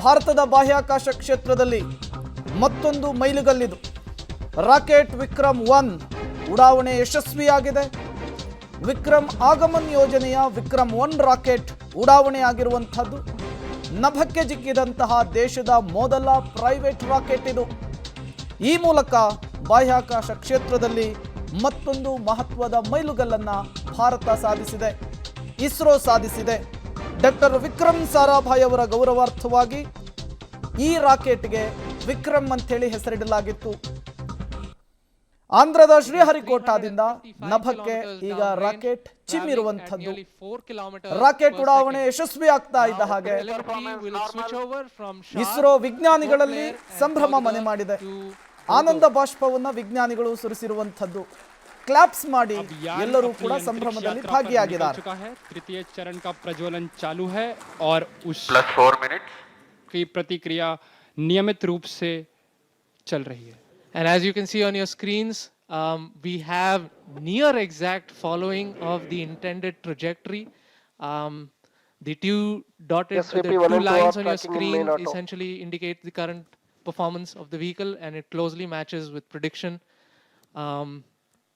ಭಾರತದ ಬಾಹ್ಯಾಕಾಶ ಕ್ಷೇತ್ರದಲ್ಲಿ ಮತ್ತೊಂದು ಮೈಲುಗಲ್ಲಿದು. ರಾಕೆಟ್ ವಿಕ್ರಮ್-1 ಉಡಾವಣೆ ಯಶಸ್ವಿಯಾಗಿದೆ. ವಿಕ್ರಮ್ ಆಗಮನ್ ಯೋಜನೆಯ ವಿಕ್ರಮ್-1 ರಾಕೆಟ್ ಉಡಾವಣೆ ಆಗಿರುವಂಥದ್ದು. ನಭಕ್ಕೆ ಜಿಕ್ಕಿದಂತಹ ದೇಶದ ಮೊದಲ ಪ್ರೈವೇಟ್ ರಾಕೆಟ್ ಇದು. ಈ ಮೂಲಕ ಬಾಹ್ಯಾಕಾಶ ಕ್ಷೇತ್ರದಲ್ಲಿ ಮತ್ತೊಂದು ಮಹತ್ವದ ಮೈಲುಗಲ್ಲನ್ನು ಭಾರತ ಸಾಧಿಸಿದೆ, ಇಸ್ರೋ ಸಾಧಿಸಿದೆ. ಡಾಕ್ಟರ್ ವಿಕ್ರಮ್ ಸಾರಾಭಾಯ್ ಅವರ ಗೌರವಾರ್ಥವಾಗಿ ಈ ರಾಕೆಟ್ಗೆ ವಿಕ್ರಮ್ ಅಂತೇಳಿ ಹೆಸರಿಡಲಾಗಿತ್ತು. ಆಂಧ್ರದ ಶ್ರೀಹರಿಕೋಟಾದಿಂದ ನಭಕ್ಕೆ ಈಗ ರಾಕೆಟ್ ಚಿಮ್ಮಿರುವಂಥದ್ದು. ರಾಕೆಟ್ ಉಡಾವಣೆ ಯಶಸ್ವಿ ಆಗ್ತಾ ಇದ್ದ ಹಾಗೆ ಇಸ್ರೋ ವಿಜ್ಞಾನಿಗಳಲ್ಲಿ ಸಂಭ್ರಮ ಮನೆ ಮಾಡಿದೆ. ಆನಂದ ಬಾಷ್ಪವನ್ನ ವಿಜ್ಞಾನಿಗಳು ಸುರಿಸಿರುವಂಥದ್ದು. ಕ್ಲಾಪ್ಸ್ ಮಾಡಿ ಎಲ್ಲರೂ ಕೂಡ ಸಂಭ್ರಮದಲ್ಲಿ ಭಾಗಿಯಾಗಿದ್ದಾರೆ. तृतीय चरण का प्रज्वलन चालू है और उस +4 मिनट की प्रतिक्रिया नियमित रूप से चल रही है. And as you can see on your screens, we have near exact following of the intended trajectory. The two dotted two lines on your screen essentially indicate the current performance of the vehicle, and it closely matches with prediction.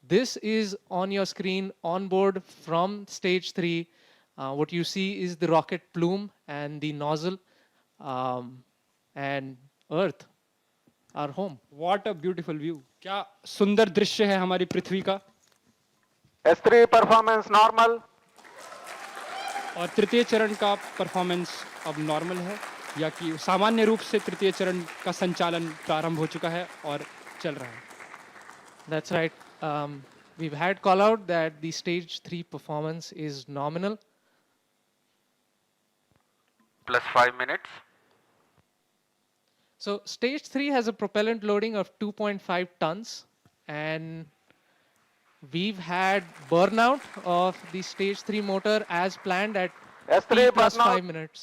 This is on your screen on board from stage 3. What you see is the rocket plume and the nozzle, and Earth, our home. What a beautiful view. क्या सुंदर दृश्य है हमारी पृथ्वी का. S3 performance normal और तृतीय चरण का परफॉर्मेंस अब नॉर्मल है, या कि सामान्य रूप से तृतीय चरण का संचालन प्रारंभ हो चुका है और चल रहा है. That's right. We've had call out that the stage 3 performance is nominal. +5 minutes. So stage 3 has a propellant loading of 2.5 tons, and we've had burnout of the stage 3 motor as planned at S3 T plus burnout. 5 minutes.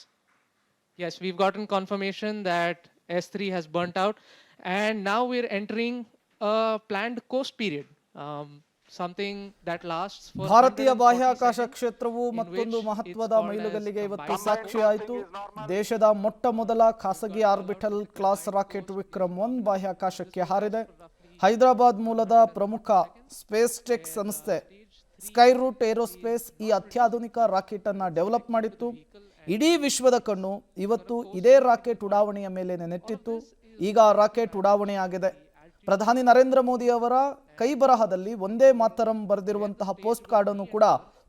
Yes, we've gotten confirmation that S3 has burnt out, and now we're entering a planned coast period. Something that lasts for ಭಾರತೀಯ 140 ಬಾಹ್ಯಾಕಾಶ seconds, ಕ್ಷೇತ್ರವು in ಮತ್ತೊಂದು which ಮಹತ್ವದ it's called ಮೈಲುಗಲ್ಲಿಗೆ as ಇವತ್ತು combined ಸಾಕ್ಷಿಯಾಯಿತು. ದೇಶದ ಮೊಟ್ಟ ಮೊದಲ ಖಾಸಗಿ ಆರ್ಬಿಟಲ್ ಕ್ಲಾಸ್ ರಾಕೆಟ್ ವಿಕ್ರಮ್-1 ಬಾಹ್ಯಾಕಾಶಕ್ಕೆ ಹಾರಿದೆ. ಹೈದರಾಬಾದ್ ಮೂಲದ ಪ್ರಮುಖ ಸ್ಪೇಸ್ ಟೆಕ್ ಸಂಸ್ಥೆ ಸ್ಕೈರೂಟ್ ಏರೋಸ್ಪೇಸ್ ಈ ಅತ್ಯಾಧುನಿಕ ರಾಕೆಟ್ ಅನ್ನು ಡೆವಲಪ್ ಮಾಡಿತ್ತು. ಇಡೀ ವಿಶ್ವದ ಕಣ್ಣು ಇವತ್ತು ಇದೇ ರಾಕೆಟ್ ಉಡಾವಣೆಯ ಮೇಲೆ ನೆಟ್ಟಿತ್ತು. ಈಗ ಆ ರಾಕೆಟ್ ಉಡಾವಣೆಯಾಗಿದೆ. ಪ್ರಧಾನಿ ನರೇಂದ್ರ ಮೋದಿ ಅವರ ಕೈ ಬರಹದಲ್ಲಿ ಒಂದೇ ಮಾತರಂ ಬರೆದಿರುವಂತಹ ಪೋಸ್ಟ್ ಕಾರ್ಡ್ ಅನ್ನು ಕೂಡ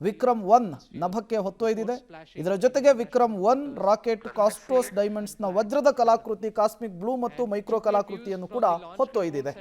ವಿಕ್ರಮ್-1 ನಭಕ್ಕೆ ಹೊತ್ತೊಯ್ದಿದೆ. ಇದರ ಜೊತೆಗೆ ವಿಕ್ರಮ್-1 ರಾಕೆಟ್ ಕಾಸ್ಟ್ರೋಸ್ ಡೈಮಂಡ್ಸ್ನ ವಜ್ರದ ಕಲಾಕೃತಿ, ಕಾಸ್ಮಿಕ್ ಬ್ಲೂ ಮತ್ತು ಮೈಕ್ರೋ ಕಲಾಕೃತಿಯನ್ನು ಕೂಡ ಹೊತ್ತೊಯ್ದಿದೆ.